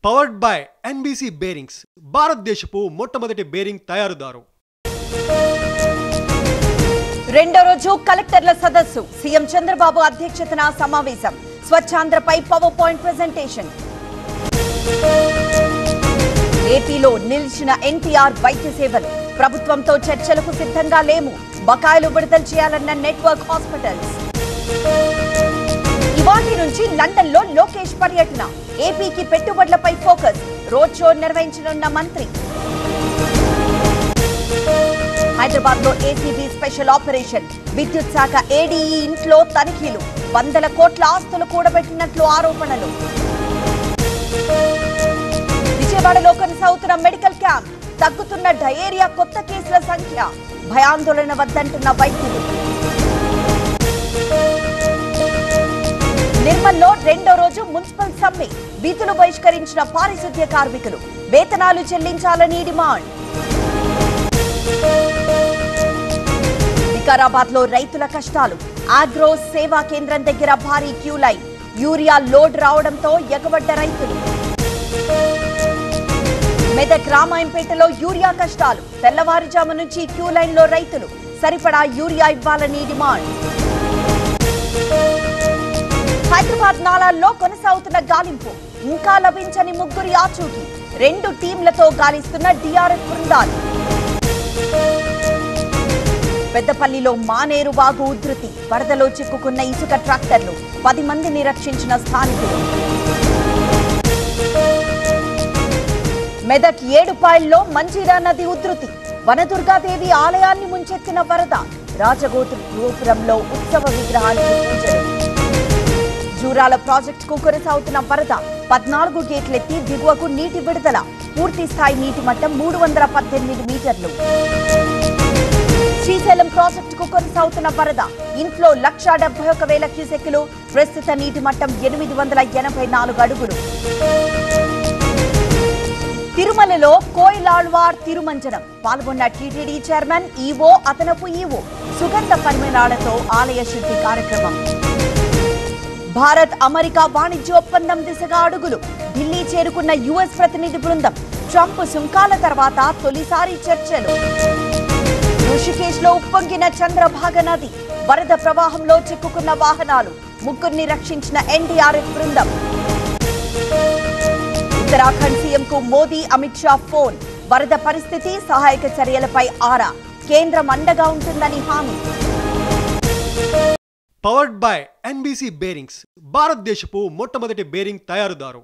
Powered by NBC bearings భారతదేశపు మొట్టమొదటి bearing తయారుదారు. రెండో రోజు కలెక్టర్ల సదస్సు, సీఎం చంద్రబాబు అధ్యక్షతన సమావేశం. స్వచ్ఛాంధ్రపై పవర్ పాయింట్ ప్రెజెంటేషన్. ఏపీలో నిలిచిన ఎన్టీఆర్ వైద్య సేవలు, ప్రభుత్వంతో చర్చలకు సిద్ధంగా లేము, బకాయిలు విడుదల చేయాలన్న నెట్వర్క్ హాస్పిటల్స్. ఇవాటి నుంచి లండన్ లో లోకేష్ పర్యటన, ఏపీకి పెట్టుబడులపై ఫోకస్, రోడ్ షో నిర్వహించనున్న మంత్రి. హైదరాబాద్ లో ఏసీబీ స్పెషల్ ఆపరేషన్, విద్యుత్ శాఖ ఏడీఈ ఇంట్లో తనిఖీలు, 100 కోట్ల ఆస్తులు కూడబెట్టినట్లు ఆరోపణలు. విజయవాడలో కొనసాగుతున్న మెడికల్ క్యాంప్, తగ్గుతున్న డయేరియా కొత్త కేసుల సంఖ్య, భయాందోళన వద్దంటున్న వైద్యులు. నిర్మల్లో రెండో రోజు మున్సిపల్ సమ్మె, విధులు బహిష్కరించిన పారిశుద్ధ్య కార్మికులు, వేతనాలు చెల్లించాలని డిమాండ్. వికారాబాద్ లో రైతుల కష్టాలు, ఆగ్రో సేవా కేంద్రం దగ్గర భారీ క్యూ లైన్, యూరియా లోడ్ రావడంతో ఎగబడ్డ రైతులు. మెదక్ రామాయంపేటలో యూరియా కష్టాలు, తెల్లవారుజాము నుంచి క్యూ లైన్ లో రైతులు, సరిపడా యూరియా ఇవ్వాలని డిమాండ్. హైదరాబాద్ నాలాల్లో కొనసాగుతున్న గాలింపు, ఇంకా లభించని ముగ్గురి ఆచూకీ, 2 టీంలతో గాలిస్తున్న టీఆర్ఎస్ బృందాలు. పెద్దపల్లిలో మానేరు వాగు ఉధృతి, వరదలో చిక్కుకున్న ఇసుక ట్రాక్టర్లు, 10 మందిని రక్షించిన స్థానికులు. మెదక్ ఏడుపాయల్లో మంజీరా నది ఉధృతి, వనదుర్గాదేవి ఆలయాన్ని ముంచెత్తిన వరద, రాజగోపురంలో ఉత్సవ విగ్రహానికి పూజలు. జూరాల ప్రాజెక్టుకు కొనసాగుతున్న వరద, 14 గేట్లెత్తి దిగువకు నీటి విడుదల, పూర్తి స్థాయి నీటి మట్టం 318 మీటర్లు. శ్రీశైలం ప్రాజెక్టుకు కొనసాగుతున్న వరద, ఇన్ఫ్లో 1,71,000 క్యూసెక్కులు, ప్రస్తుత నీటి మట్టం 884 అడుగులు. తిరుమలలో కోయిలాళ్వార్ తిరుమంజనం, పాల్గొన్న టీటీడీ చైర్మన్, ఈవో, అదనపు ఈవో, సుగంధ పరిమళాలతో ఆలయ శుద్ధి కార్యక్రమం. భారత్ అమెరికా వాణిజ్య ఒప్పందం దిశగా అడుగులు, ఢిల్లీ చేరుకున్న యుఎస్ ప్రతినిధి బృందం, ట్రంప్ సుంకాల తర్వాత తొలిసారి చర్చలు. ఋషికేశ్ లో ఉప్పొంగిన చంద్రభాగ నది, వరద ప్రవాహంలో చిక్కుకున్న వాహనాలు, 3 రక్షించిన ఎన్డీఆర్ఎఫ్ బృందం. ఉత్తరాఖండ్ సీఎంకు మోదీ, అమిత్ షా ఫోన్, వరద పరిస్థితి, సహాయక చర్యలపై ఆరా, కేంద్రం అండగా ఉంటుందని హామీ. పవర్డ్ బై ఎన్బీసీ బేరింగ్స్ భారతదేశపు మొట్టమొదటి బేరింగ్ తయారుదారు.